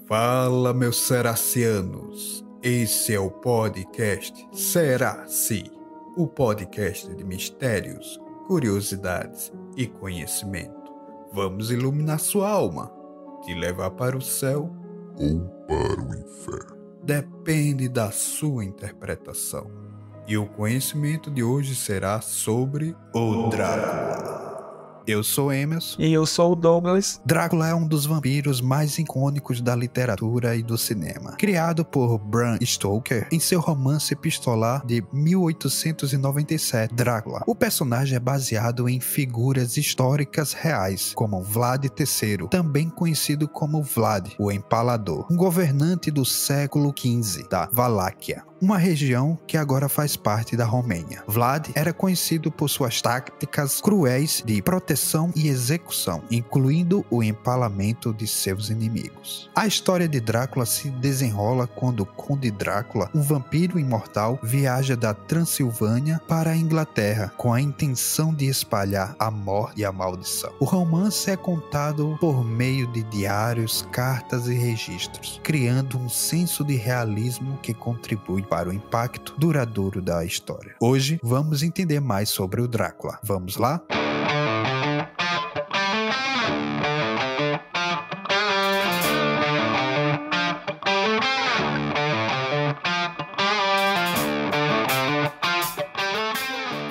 Fala, meus seracianos. Esse é o podcast Seraci, o podcast de mistérios, curiosidades e conhecimento. Vamos iluminar sua alma, te levar para o céu ou para o inferno. Depende da sua interpretação. E o conhecimento de hoje será sobre o Drácula. Eu sou Emerson. E eu sou o Douglas. Drácula é um dos vampiros mais icônicos da literatura e do cinema. Criado por Bram Stoker em seu romance epistolar de 1897, Drácula. O personagem é baseado em figuras históricas reais, como Vlad III, também conhecido como Vlad, o Empalador, um governante do século XV da Valáquia, uma região que agora faz parte da Romênia. Vlad era conhecido por suas táticas cruéis de proteção e execução, incluindo o empalamento de seus inimigos. A história de Drácula se desenrola quando o Conde Drácula, um vampiro imortal, viaja da Transilvânia para a Inglaterra com a intenção de espalhar a morte e a maldição. O romance é contado por meio de diários, cartas e registros, criando um senso de realismo que contribui para o impacto duradouro da história. Hoje vamos entender mais sobre o Drácula. Vamos lá?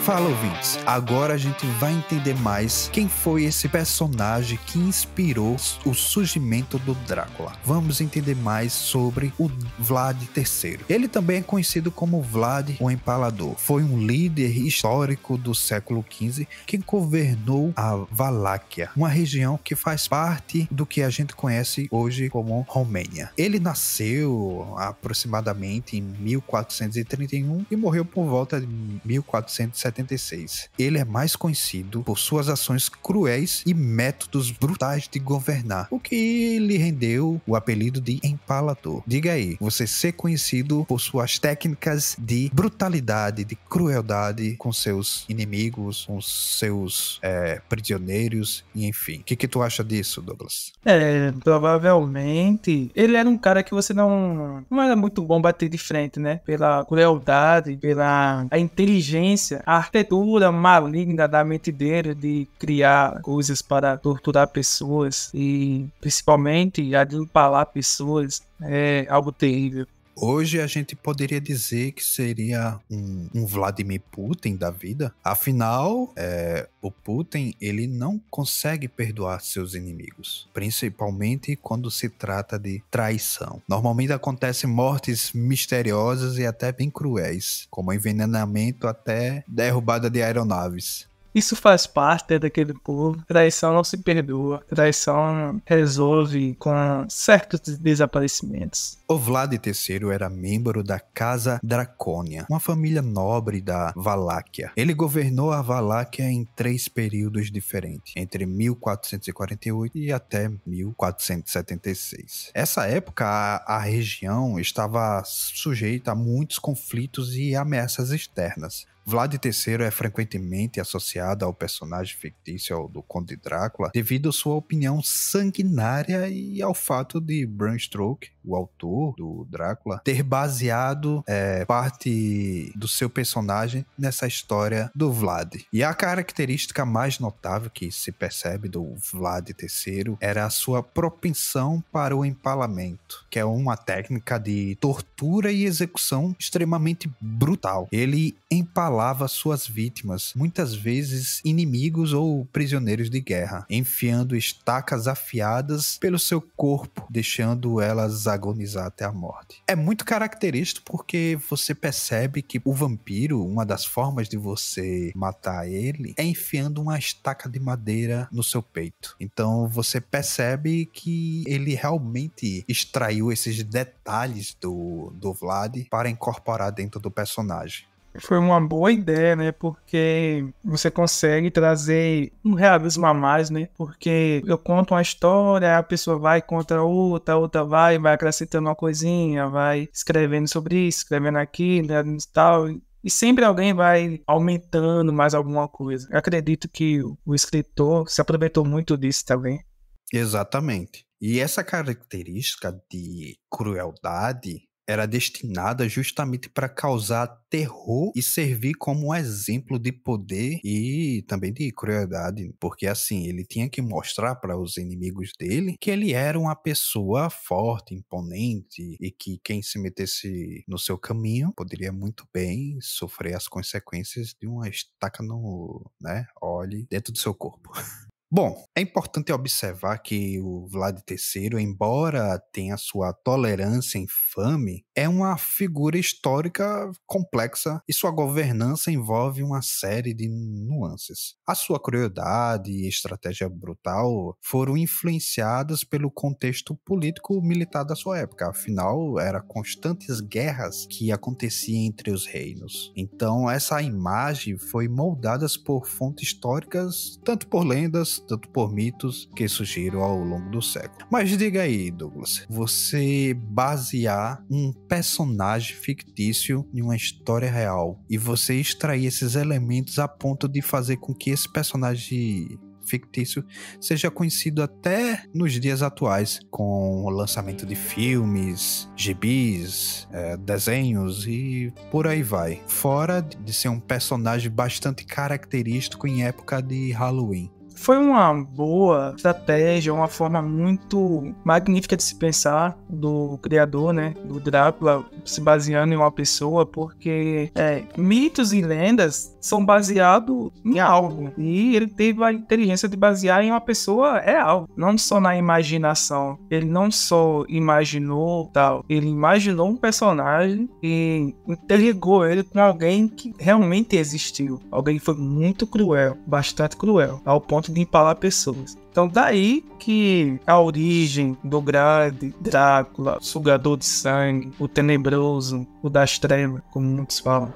Fala, ouvintes, agora a gente vai entender mais quem foi esse personagem que inspirou o surgimento do Drácula. Vamos entender mais sobre o Vlad III. Ele também é conhecido como Vlad o Empalador. Foi um líder histórico do século XV que governou a Valáquia, uma região que faz parte do que a gente conhece hoje como Romênia. Ele nasceu aproximadamente em 1431 e morreu por volta de 1476. Ele é mais conhecido por suas ações cruéis e métodos brutais de governar, o que lhe rendeu o apelido de Empalador. Diga aí, você ser conhecido por suas técnicas de brutalidade, de crueldade com seus inimigos, com seus prisioneiros, e enfim. O que tu acha disso, Douglas? Provavelmente ele era um cara que você não era muito bom bater de frente, né? Pela crueldade, pela a inteligência, a arquitetura maligna da mente dele de criar coisas para torturar pessoas e principalmente a de empalar pessoas é algo terrível. Hoje a gente poderia dizer que seria um Vladimir Putin da vida. Afinal, o Putin ele não consegue perdoar seus inimigos, principalmente quando se trata de traição. Normalmente acontecem mortes misteriosas e até bem cruéis, como envenenamento até derrubada de aeronaves. Isso faz parte daquele povo. Traição não se perdoa. Traição resolve com certos desaparecimentos. O Vlad III era membro da Casa Dracônia, uma família nobre da Valáquia. Ele governou a Valáquia em 3 períodos diferentes, entre 1448 e até 1476. Essa época, a região estava sujeita a muitos conflitos e ameaças externas. Vlad III é frequentemente associado ao personagem fictício do Conde Drácula devido à sua opinião sanguinária e ao fato de Bram Stoker, o autor do Drácula, ter baseado parte do seu personagem nessa história do Vlad. E a característica mais notável que se percebe do Vlad III era a sua propensão para o empalamento, que é uma técnica de tortura e execução extremamente brutal. Ele empalava suas vítimas, muitas vezes inimigos ou prisioneiros de guerra, enfiando estacas afiadas pelo seu corpo, deixando elas agonizar até a morte. É muito característico porque você percebe que o vampiro, uma das formas de você matar ele, é enfiando uma estaca de madeira no seu peito. Então você percebe que ele realmente extraiu esses detalhes do Vlad para incorporar dentro do personagem. Foi uma boa ideia, né? Porque você consegue trazer um realismo a mais, né? Porque eu conto uma história, a pessoa vai, conta outra vai acrescentando uma coisinha, vai escrevendo sobre isso, escrevendo aquilo e tal. E sempre alguém vai aumentando mais alguma coisa. Eu acredito que o escritor se aproveitou muito disso também. Exatamente. E essa característica de crueldade era destinada justamente para causar terror e servir como um exemplo de poder e também de crueldade, porque assim, ele tinha que mostrar para os inimigos dele que ele era uma pessoa forte, imponente e que quem se metesse no seu caminho poderia muito bem sofrer as consequências de uma estaca no, óleo dentro do seu corpo. Bom, é importante observar que o Vlad III, embora tenha sua tolerância infame, é uma figura histórica complexa e sua governança envolve uma série de nuances. A sua crueldade e estratégia brutal foram influenciadas pelo contexto político-militar da sua época, afinal, eram constantes guerras que aconteciam entre os reinos. Então, essa imagem foi moldada por fontes históricas, tanto por lendas, tanto por mitos que surgiram ao longo do século. Mas diga aí, Douglas, você basear um personagem fictício em uma história real e você extrair esses elementos a ponto de fazer com que esse personagem fictício seja conhecido até nos dias atuais, com o lançamento de filmes, gibis, desenhos e por aí vai. Fora de ser um personagem bastante característico em época de Halloween. Foi uma boa estratégia, uma forma muito magnífica de se pensar do criador, né, do Drácula, se baseando em uma pessoa, porque mitos e lendas são baseados em algo, e ele teve a inteligência de basear em uma pessoa real, não só na imaginação. Ele não só imaginou tal, ele imaginou um personagem e interligou ele com alguém que realmente existiu, alguém que foi muito cruel, bastante cruel, ao ponto de empalar pessoas. Então daí que a origem do grande Drácula, sugador de sangue, o tenebroso, o das trevas, como muitos falam.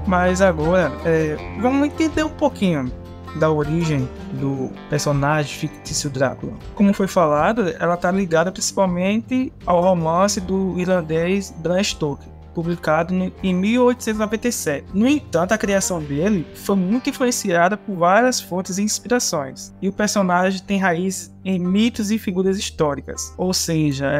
Mas agora, vamos entender um pouquinho da origem do personagem fictício Drácula. Como foi falado, ela está ligada principalmente ao romance do irlandês Bram Stoker, publicado em 1897. No entanto, a criação dele foi muito influenciada por várias fontes e inspirações, e o personagem tem raízes em mitos e figuras históricas, ou seja,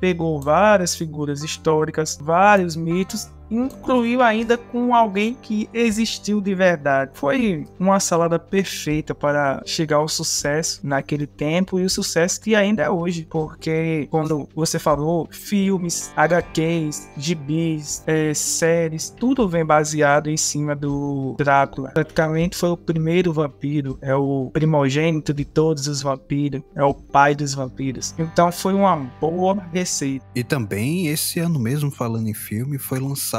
pegou várias figuras históricas, vários mitos, incluiu ainda com alguém que existiu de verdade. Foi uma salada perfeita para chegar ao sucesso naquele tempo e o sucesso que ainda é hoje, porque quando você falou filmes, HQs, gibis, séries, tudo vem baseado em cima do Drácula. Praticamente foi o primeiro vampiro, é o primogênito de todos os vampiros, é o pai dos vampiros. Então foi uma boa receita. E também esse ano mesmo, falando em filme, foi lançado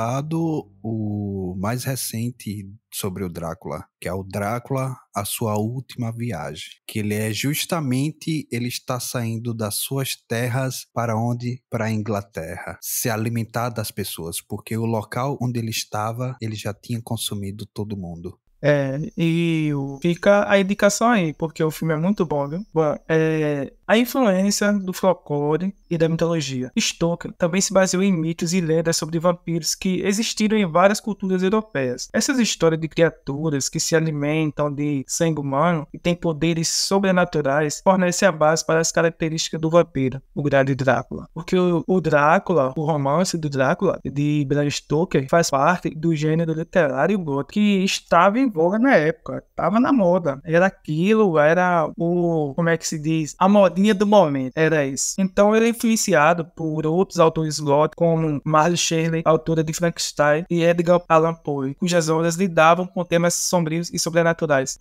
o mais recente sobre o Drácula, que é o Drácula, a sua última viagem, que ele está saindo das suas terras para onde? Para a Inglaterra, se alimentar das pessoas, porque o local onde ele estava, ele já tinha consumido todo mundo. E fica a indicação aí, porque o filme é muito bom, viu? Bom, a influência do folclore e da mitologia. Stoker também se baseou em mitos e lendas sobre vampiros que existiram em várias culturas europeias. Essas histórias de criaturas que se alimentam de sangue humano e têm poderes sobrenaturais fornecem a base para as características do vampiro, o grande Drácula. Porque o Drácula, o romance do Drácula, de Bram Stoker, faz parte do gênero literário gótico que estava em voga na época, estava na moda. Era aquilo, era como é que se diz? A modinha do momento, era isso. Então ele é influenciado por outros autores góticos, como Mary Shelley, autora de Frankenstein, e Edgar Allan Poe, cujas obras lidavam com temas sombrios e sobrenaturais.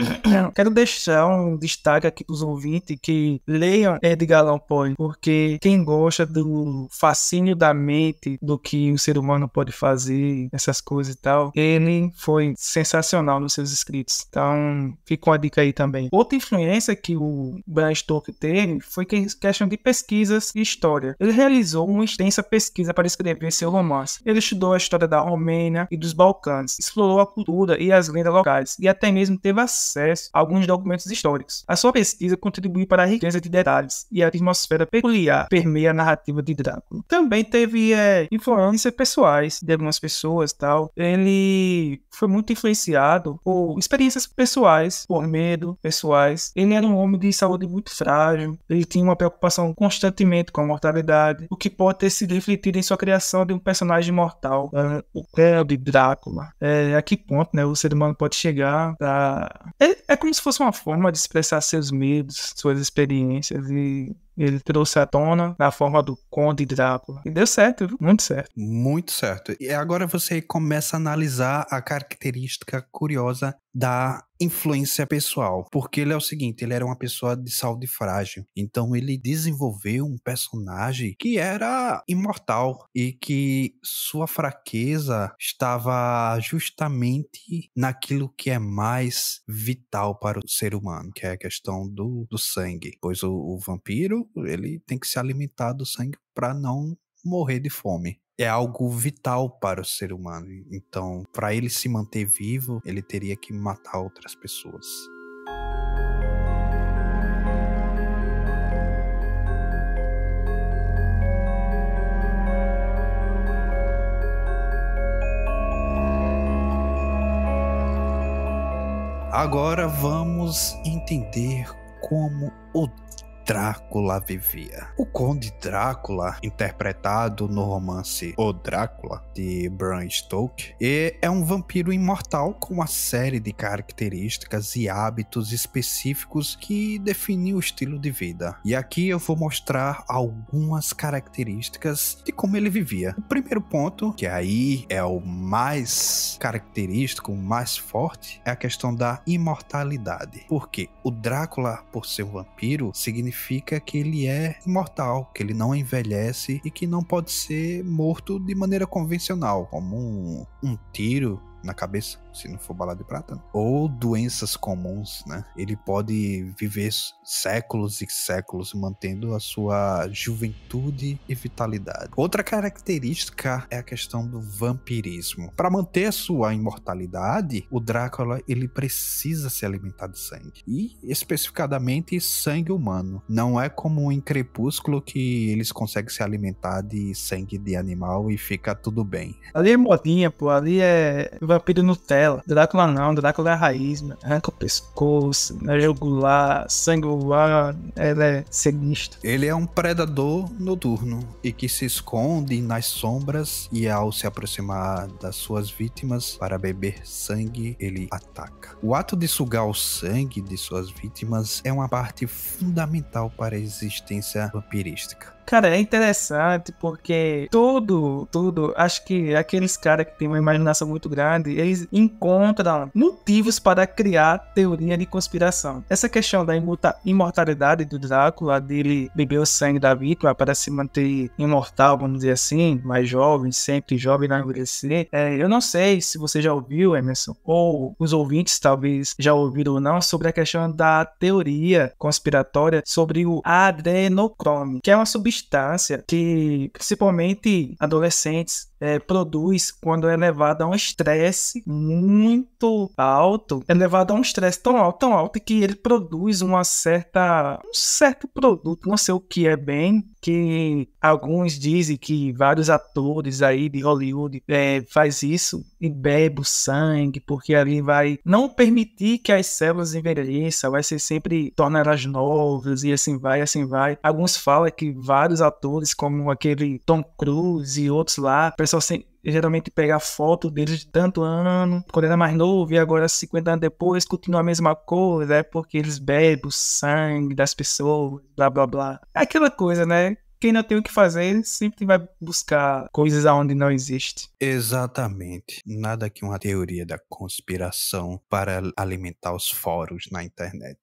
Quero deixar um destaque aqui para os ouvintes que leiam Edgar Allan Poe, porque quem gosta do fascínio da mente, do que o ser humano pode fazer, essas coisas e tal, ele foi sensacional nos seus escritos. Então, fica uma dica aí também. Outra influência que o Bram Stoker teve foi questão de pesquisas e história. Ele realizou uma extensa pesquisa para escrever seu romance. Ele estudou a história da Romênia e dos Balcãs, explorou a cultura e as lendas locais, e até mesmo teve acesso a alguns documentos históricos. A sua pesquisa contribuiu para a riqueza de detalhes e a atmosfera peculiar que permeia a narrativa de Drácula. Também teve influências pessoais de algumas pessoas, tal. Ele foi muito influenciado por experiências pessoais, por medo pessoais. Ele era um homem de saúde muito frágil, ele tinha uma preocupação constantemente com a mortalidade, o que pode ter sido refletido em sua criação de um personagem mortal, o Conde Drácula. A que ponto, né, o ser humano pode chegar a... É como se fosse uma forma de expressar seus medos, suas experiências, e ele trouxe à tona na forma do Conde Drácula. E deu certo, viu? Muito certo. Muito certo. E agora você começa a analisar a característica curiosa da influência pessoal. Porque ele é o seguinte, ele era uma pessoa de saúde frágil. Então ele desenvolveu um personagem que era imortal e que sua fraqueza estava justamente naquilo que é mais vital para o ser humano, que é a questão do sangue. Pois o vampiro, ele tem que se alimentar do sangue para não morrer de fome. É algo vital para o ser humano. Então, para ele se manter vivo, ele teria que matar outras pessoas. Agora vamos entender como o Drácula vivia. O Conde Drácula, interpretado no romance O Drácula, de Bram Stoker, é um vampiro imortal com uma série de características e hábitos específicos que definem o estilo de vida. E aqui eu vou mostrar algumas características de como ele vivia. O primeiro ponto, que aí é o mais característico, o mais forte, é a questão da imortalidade. Porque o Drácula, por ser um vampiro, significa que ele é imortal, que ele não envelhece e que não pode ser morto de maneira convencional, como um tiro na cabeça, se não for bala de prata, né? Ou doenças comuns, né? Ele pode viver séculos e séculos mantendo a sua juventude e vitalidade. Outra característica é a questão do vampirismo. Para manter a sua imortalidade, o Drácula, ele precisa se alimentar de sangue. E especificadamente sangue humano. Não é como em Crepúsculo que eles conseguem se alimentar de sangue de animal e fica tudo bem. Ali é modinha, pô. Ali é vampiro Nutella. Drácula não, Drácula é a raiz, mano. Arranca o pescoço, é jugular, sangue voar, ela é sinistro. Ele é um predador noturno e que se esconde nas sombras e ao se aproximar das suas vítimas para beber sangue, ele ataca. O ato de sugar o sangue de suas vítimas é uma parte fundamental para a existência vampirística. Cara, é interessante porque tudo, acho que aqueles caras que têm uma imaginação muito grande, eles encontram motivos para criar teoria de conspiração. Essa questão da imortalidade do Drácula, dele beber o sangue da vítima para se manter imortal, vamos dizer assim, mais jovem, sempre jovem, não envelhecer. Eu não sei se você já ouviu, Emerson, ou os ouvintes talvez já ouviram ou não, sobre a questão da teoria conspiratória sobre o adrenocrome, que é uma substância que principalmente adolescentes produz quando é levado a um estresse muito alto, é levado a um estresse tão alto que ele produz um certo produto, não sei o que é bem, que alguns dizem que vários atores aí de Hollywood faz isso e bebe o sangue, porque ali vai não permitir que as células envelheçam, vai ser sempre tornar elas novas e assim vai. Alguns falam que vários atores, como aquele Tom Cruise e outros lá, o pessoal geralmente pega foto deles de tanto ano, quando era mais novo, e agora 50 anos depois continua a mesma coisa, porque eles bebem o sangue das pessoas, blá blá blá. É aquela coisa, né? Quem não tem o que fazer sempre vai buscar coisas aonde não existe. Exatamente. Nada que uma teoria da conspiração para alimentar os fóruns na internet.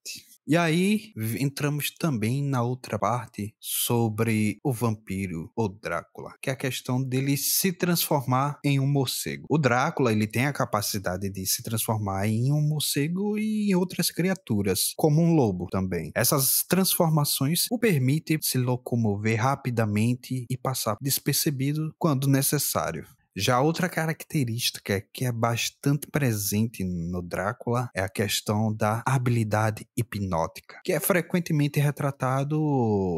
E aí entramos também na outra parte sobre o vampiro ou Drácula, que é a questão dele se transformar em um morcego. O Drácula, ele tem a capacidade de se transformar em um morcego e em outras criaturas, como um lobo também. Essas transformações o permitem se locomover rapidamente e passar despercebido quando necessário. Já outra característica que é bastante presente no Drácula é a questão da habilidade hipnótica, que é frequentemente retratado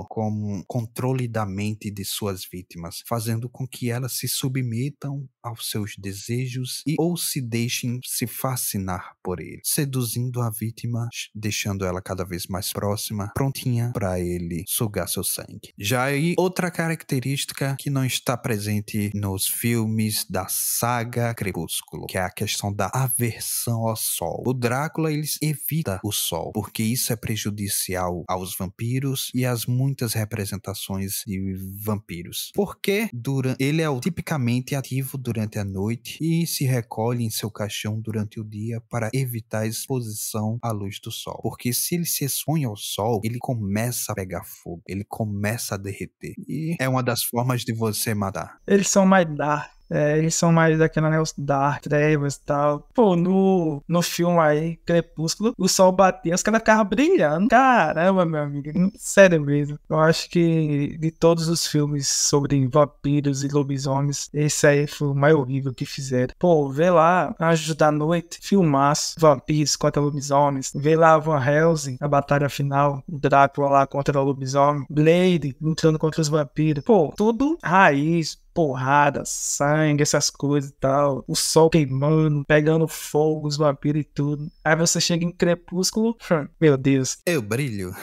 como controle da mente de suas vítimas, fazendo com que elas se submetam aos seus desejos e ou se deixem se fascinar por ele, seduzindo a vítima, deixando ela cada vez mais próxima, prontinha para ele sugar seu sangue. Já aí, outra característica que não está presente nos filmes da saga Crepúsculo, que é a questão da aversão ao sol. O Drácula, ele evita o sol, porque isso é prejudicial aos vampiros e às muitas representações de vampiros. Porque ele é tipicamente ativo durante a noite e se recolhe em seu caixão durante o dia para evitar a exposição à luz do sol. Porque se ele se expõe ao sol, ele começa a pegar fogo, ele começa a derreter. E é uma das formas de você matar. Eles são mais dark. Eles são mais daquela, né, os Dark, Trevas e tal. Pô, no filme aí, Crepúsculo, o sol batia, os caras ficavam brilhando. Caramba, meu amigo, sério mesmo. Eu acho que de todos os filmes sobre vampiros e lobisomens, esse aí foi o mais horrível que fizeram. Pô, vê lá, Anjos da Noite, filmaço, vampiros contra lobisomens. Vê lá Van Helsing, a batalha final, o Drácula lá contra o lobisomem. Blade, lutando contra os vampiros. Pô, tudo raiz, porrada, sangue, essas coisas e tal. O sol queimando, pegando fogo, os vampiros e tudo. Aí você chega em Crepúsculo, meu Deus. Eu brilho.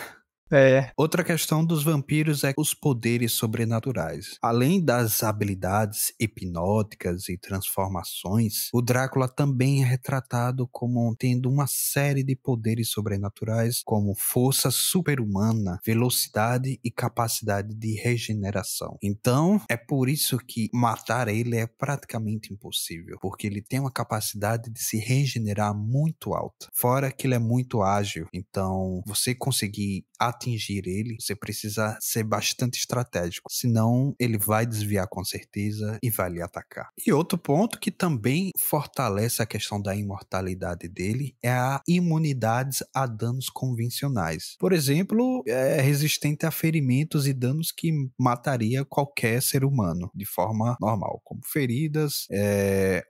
Outra questão dos vampiros é os poderes sobrenaturais. Além das habilidades hipnóticas e transformações, o Drácula também é retratado como tendo uma série de poderes sobrenaturais, como força super-humana, velocidade e capacidade de regeneração. Então, é por isso que matar ele é praticamente impossível, porque ele tem uma capacidade de se regenerar muito alta. Fora que ele é muito ágil, então você conseguir atingir ele, você precisa ser bastante estratégico, senão ele vai desviar com certeza e vai lhe atacar. E outro ponto que também fortalece a questão da imortalidade dele é a imunidade a danos convencionais. Por exemplo, é resistente a ferimentos e danos que mataria qualquer ser humano de forma normal, como feridas,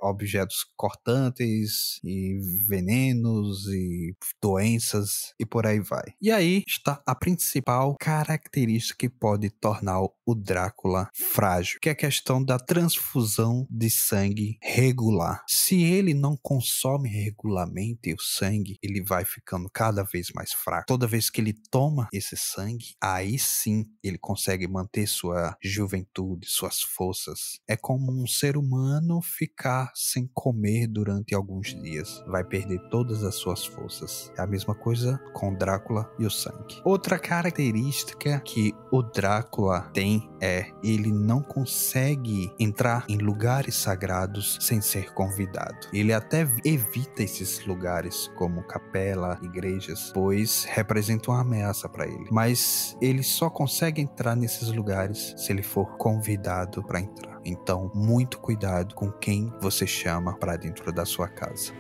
objetos cortantes e venenos e doenças e por aí vai. E aí está a principal característica que pode tornar o Drácula frágil, que é a questão da transfusão de sangue regular. Se ele não consome regularmente o sangue, ele vai ficando cada vez mais fraco. Toda vez que ele toma esse sangue, aí sim ele consegue manter sua juventude, suas forças. É como um ser humano ficar sem comer durante alguns dias. Vai perder todas as suas forças. É a mesma coisa com o Drácula e o sangue. Outra característica que o Drácula tem é ele não consegue entrar em lugares sagrados sem ser convidado. Ele até evita esses lugares como capela, igrejas, pois representam uma ameaça para ele. Mas ele só consegue entrar nesses lugares se ele for convidado para entrar. Então, muito cuidado com quem você chama para dentro da sua casa.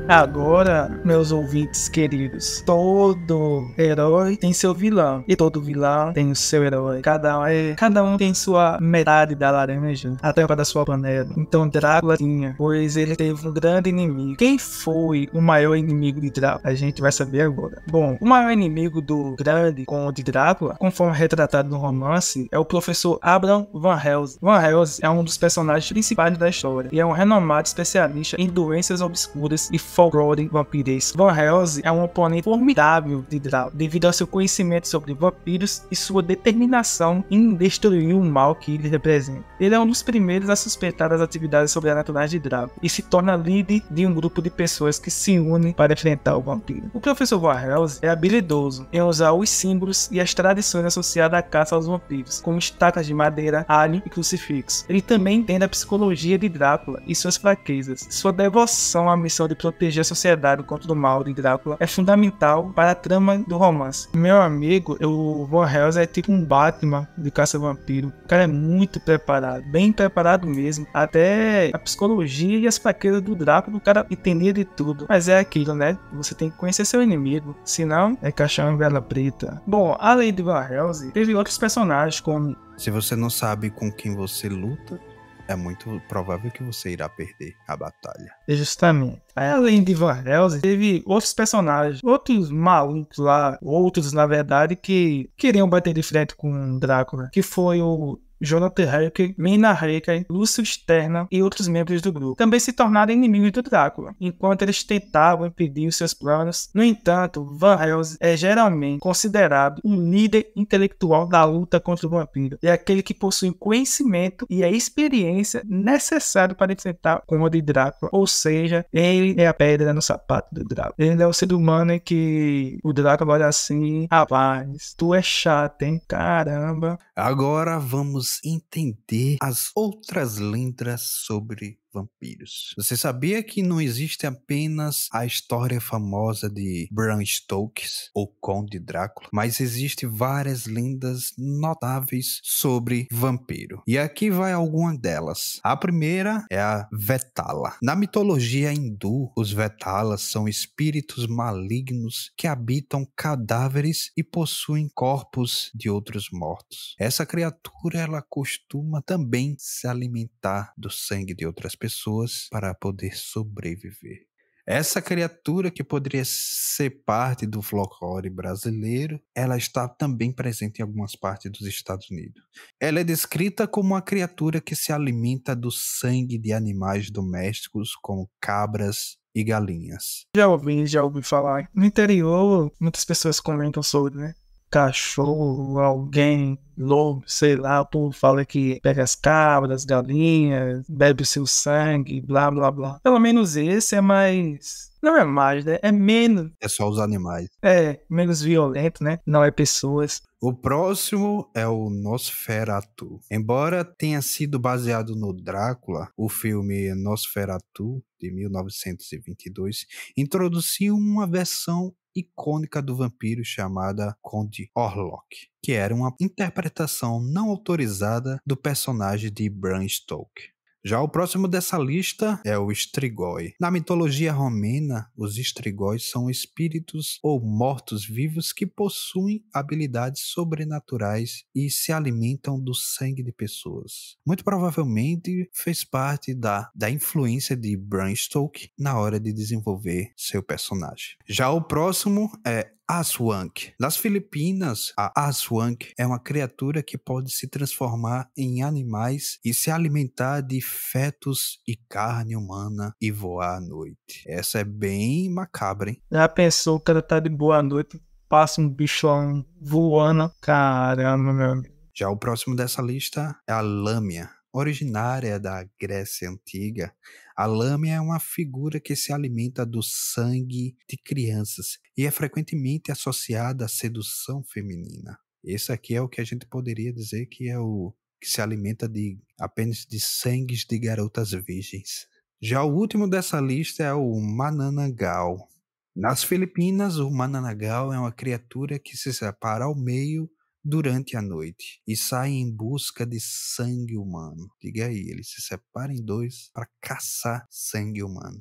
Agora, meus ouvintes queridos, todo herói tem seu vilão e todo vilão tem o seu herói. Cada um tem sua metade da laranja, a tampa da sua panela. Então Drácula tinha, pois ele teve um grande inimigo. Quem foi o maior inimigo de Drácula? A gente vai saber agora. Bom, o maior inimigo do grande conde Drácula, conforme retratado no romance, é o professor Abraham Van Helsing. Van Helsing é um dos personagens principais da história e é um renomado especialista em doenças obscuras e folclore vampiresco. Van Helsing é um oponente formidável de Drácula, devido ao seu conhecimento sobre vampiros e sua determinação em destruir o mal que ele representa. Ele é um dos primeiros a suspeitar das atividades sobrenaturais de Drácula e se torna líder de um grupo de pessoas que se unem para enfrentar o vampiro. O professor Van Helsing é habilidoso em usar os símbolos e as tradições associadas à caça aos vampiros, como estacas de madeira, alho e crucifixo. Ele também entende a psicologia de Drácula e suas fraquezas. Sua devoção à missão de proteger a sociedade contra o mal de Drácula é fundamental para a trama do romance. Meu amigo, o Van Helsing é tipo um Batman de caça-vampiro. O cara é muito preparado, bem preparado mesmo. Até a psicologia e as fraquezas do Drácula, o cara entendia de tudo. Mas é aquilo, né? Você tem que conhecer seu inimigo, senão é caixão em vela preta. Bom, além de Van Helsing, teve outros personagens como... Se você não sabe com quem você luta, é muito provável que você irá perder a batalha. Justamente. Aí, além de Van Helsing, teve outros personagens, outros malucos lá, outros, na verdade, que queriam bater de frente com Drácula, que foi o Jonathan Harker, Mina Harker, Lúcio Sterna e outros membros do grupo. Também se tornaram inimigos do Drácula, enquanto eles tentavam impedir os seus planos. No entanto, Van Helsing é geralmente considerado um líder intelectual da luta contra o vampiro. É aquele que possui o conhecimento e a experiência necessário para enfrentar o comando de Drácula. Ou seja, ele é a pedra no sapato do Drácula. Ele é o ser humano que o Drácula olha assim: rapaz, tu é chato, hein? Caramba. Agora vamos entender as outras lendas sobre vampiros. Você sabia que não existe apenas a história famosa de Bram Stoker, o Conde Drácula, mas existe várias lendas notáveis sobre vampiro. E aqui vai alguma delas. A primeira é a Vetala. Na mitologia hindu, os Vetalas são espíritos malignos que habitam cadáveres e possuem corpos de outros mortos. Essa criatura, ela costuma também se alimentar do sangue de outras pessoas para poder sobreviver. Essa criatura, que poderia ser parte do folclore brasileiro, ela está também presente em algumas partes dos Estados Unidos. Ela é descrita como uma criatura que se alimenta do sangue de animais domésticos como cabras e galinhas. Já ouvi falar. No interior, muitas pessoas comentam sobre, né? Cachorro, alguém, lobo, sei lá, o povo fala que pega as cabras, galinhas, bebe o seu sangue, blá blá blá. Pelo menos esse é mais. Não é mais, né? É menos. É só os animais. É, menos violento, né? Não é pessoas. O próximo é o Nosferatu. Embora tenha sido baseado no Drácula, o filme Nosferatu, de 1922, introduziu uma versão icônica do vampiro chamada Conde Orlok, que era uma interpretação não autorizada do personagem de Bram Stoker. Já o próximo dessa lista é o Strigoi. Na mitologia romena, os Strigoi são espíritos ou mortos-vivos que possuem habilidades sobrenaturais e se alimentam do sangue de pessoas. Muito provavelmente fez parte da influência de Bram Stoker na hora de desenvolver seu personagem. Já o próximo é Aswang. Nas Filipinas, a Aswang é uma criatura que pode se transformar em animais e se alimentar de fetos e carne humana e voar à noite. Essa é bem macabra, hein? Já pensou, o cara tá de boa noite, passa um bichão voando. Caramba, meu amigo. Já o próximo dessa lista é a Lâmia. Originária da Grécia Antiga, a lâmia é uma figura que se alimenta do sangue de crianças e é frequentemente associada à sedução feminina. Esse aqui é o que a gente poderia dizer que é o que se alimenta apenas de sangues de garotas virgens. Já o último dessa lista é o Manananggal. Nas Filipinas, o Manananggal é uma criatura que se separa ao meio durante a noite e sai em busca de sangue humano. Diga aí, ele se separa em dois para caçar sangue humano.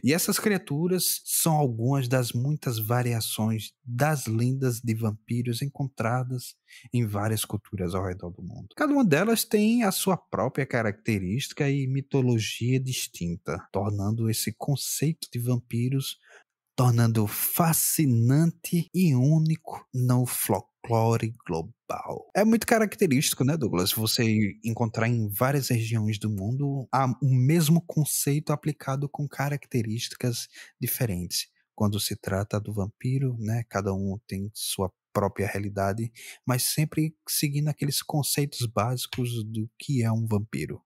E essas criaturas são algumas das muitas variações das lendas de vampiros encontradas em várias culturas ao redor do mundo. Cada uma delas tem a sua própria característica e mitologia distinta, tornando esse conceito de vampiros fascinante e único no folclore folclore global. É muito característico, né, Douglas? Você encontrar em várias regiões do mundo o mesmo conceito aplicado com características diferentes. Quando se trata do vampiro, né, cada um tem sua própria realidade, mas sempre seguindo aqueles conceitos básicos do que é um vampiro.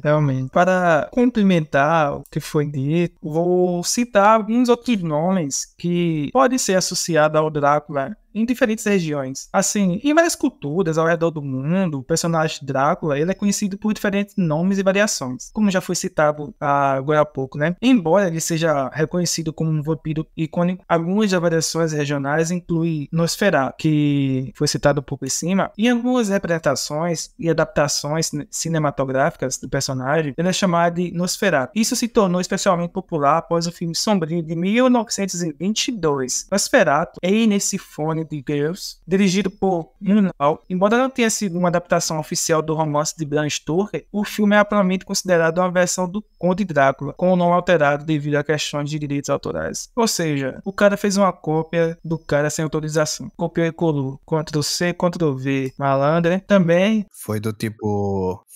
Realmente. Para complementar o que foi dito, vou citar alguns outros nomes que podem ser associados ao Drácula em diferentes regiões. Assim, em várias culturas ao redor do mundo, o personagem Drácula ele é conhecido por diferentes nomes e variações, como já foi citado agora há pouco, né? Embora ele seja reconhecido como um vampiro icônico, algumas das variações regionais incluem Nosferatu, que foi citado um pouco em cima, e algumas representações e adaptações cinematográficas do personagem, ele é chamado de Nosferatu. Isso se tornou especialmente popular após o filme sombrio de 1922. Nosferatu é Inessifone de Girls, dirigido por Murnau. Embora não tenha sido uma adaptação oficial do romance de Bram Stoker, o filme é amplamente considerado uma versão do Conde Drácula, com o nome alterado devido a questões de direitos autorais. Ou seja, o cara fez uma cópia do cara sem autorização. Copiou e colou. Ctrl+C, Ctrl+V. Malandro, né? Também Foi do tipo,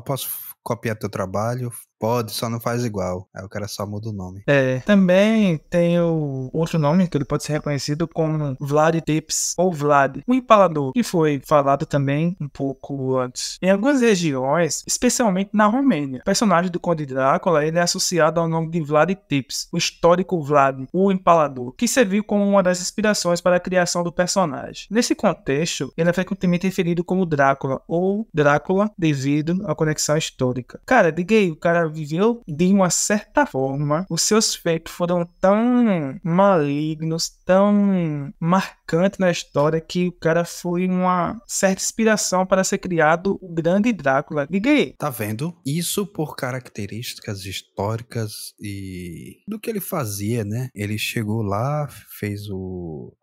posso copiar teu trabalho? Pode, só não faz igual. Aí o cara só muda o nome. Também tem o outro nome que ele pode ser reconhecido como Vlad Tepes ou Vlad, o Empalador, que foi falado também um pouco antes. Em algumas regiões, especialmente na Romênia, o personagem do Conde Drácula ele é associado ao nome de Vlad Tepes, o histórico Vlad, o Empalador, que serviu como uma das inspirações para a criação do personagem. Nesse contexto, ele é frequentemente referido como Drácula ou Drácula devido à conexão histórica. Cara, diga aí, o cara viveu de uma certa forma, os seus feitos foram tão malignos, tão marcantes na história que o cara foi uma certa inspiração para ser criado o grande Drácula. Diga aí. Tá vendo? Isso por características históricas e do que ele fazia, né? Ele chegou lá, fez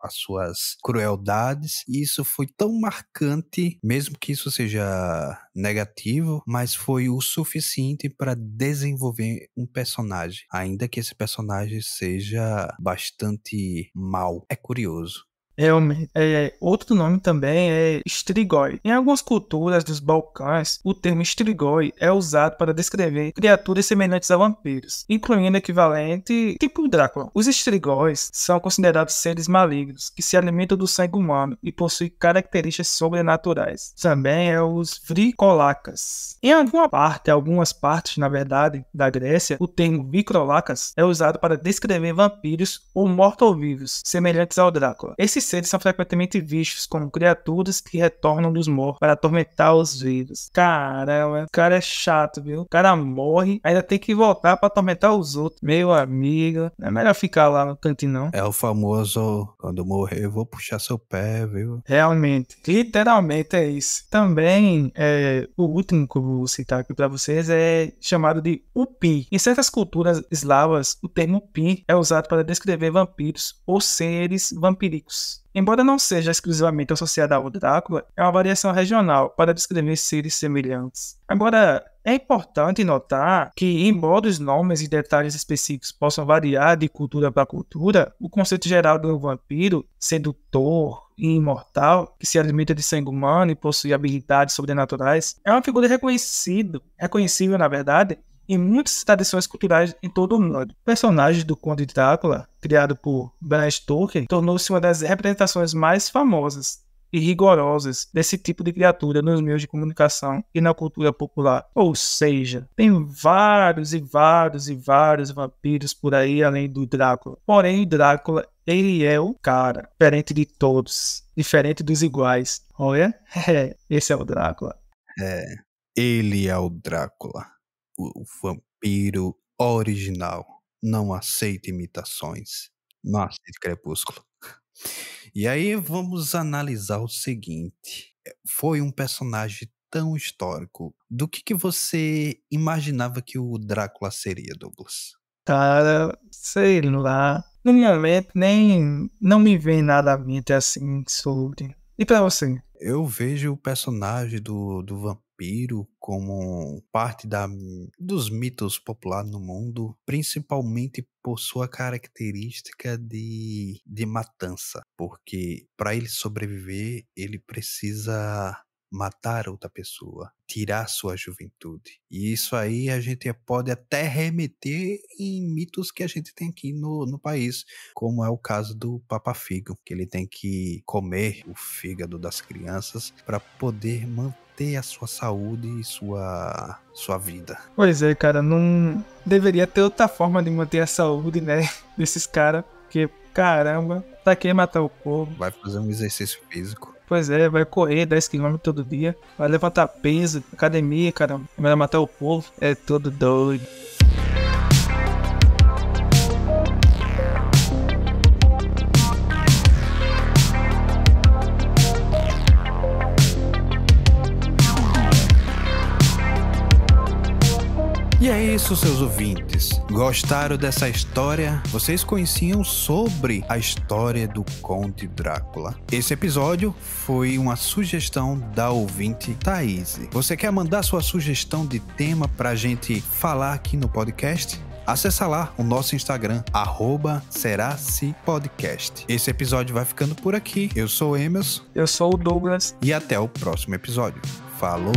as suas crueldades e isso foi tão marcante, mesmo que isso seja negativo, mas foi o suficiente para desenvolver um personagem, ainda que esse personagem seja bastante mau. É curioso. Realmente. Outro nome também é Strigoi. Em algumas culturas dos Balcãs, o termo Strigoi é usado para descrever criaturas semelhantes a vampiros, incluindo equivalente tipo Drácula. Os Strigóis são considerados seres malignos que se alimentam do sangue humano e possuem características sobrenaturais. Também os Vrikolacas. Em algumas partes, na verdade, da Grécia, o termo Vrikolacas é usado para descrever vampiros ou mortos-vivos semelhantes ao Drácula. Esses seres são frequentemente vistos como criaturas que retornam dos mortos para atormentar os vivos. Caramba, o cara é chato, viu? O cara morre, ainda tem que voltar para atormentar os outros. Meu amigo, não é melhor ficar lá no cantinho, não. É o famoso, quando morrer, eu vou puxar seu pé, viu? Realmente, literalmente é isso. Também, o último que eu vou citar aqui para vocês é chamado de Upin. Em certas culturas eslavas, o termo Upin é usado para descrever vampiros ou seres vampíricos. Embora não seja exclusivamente associada ao Drácula, é uma variação regional para descrever seres semelhantes. Agora, é importante notar que, embora os nomes e detalhes específicos possam variar de cultura para cultura, o conceito geral do vampiro, sedutor e imortal, que se alimenta de sangue humano e possui habilidades sobrenaturais, é uma figura reconhecível, na verdade, em muitas tradições culturais em todo o mundo. O personagem do Conde Drácula, criado por Bram Stoker, tornou-se uma das representações mais famosas e rigorosas desse tipo de criatura nos meios de comunicação e na cultura popular. Ou seja, tem vários e vários e vários vampiros por aí além do Drácula. Porém, o Drácula, ele é o cara, diferente de todos, diferente dos iguais. Olha, esse é o Drácula. Ele é o Drácula, o vampiro original. Não aceita imitações. Não aceita Crepúsculo. E aí vamos analisar o seguinte. Foi um personagem tão histórico. Do que você imaginava que o Drácula seria, Douglas? Cara, sei lá. No momento, nem não me vem nada à mente assim sobre. E pra você? Eu vejo o personagem do vampiro como parte dos mitos populares no mundo, principalmente por sua característica de matança. Porque para ele sobreviver, ele precisa matar outra pessoa, tirar sua juventude. E isso aí a gente pode até remeter em mitos que a gente tem aqui no país, como é o caso do Papa Figo, que ele tem que comer o fígado das crianças para poder manter a sua saúde e sua vida. Pois é, cara, não deveria ter outra forma de manter a saúde, né, desses caras, porque, caramba, pra que matar o povo? Vai fazer um exercício físico. Pois é, vai correr 10 km todo dia, vai levantar peso, academia, cara, vai matar o povo, é todo doido. E é isso, seus ouvintes. Gostaram dessa história? Vocês conheciam sobre a história do Conde Drácula? Esse episódio foi uma sugestão da ouvinte Thaís. Você quer mandar sua sugestão de tema pra gente falar aqui no podcast? Acessa lá o nosso Instagram, @seracipodcast. Esse episódio vai ficando por aqui. Eu sou o Emerson. Eu sou o Douglas. E até o próximo episódio. Falou!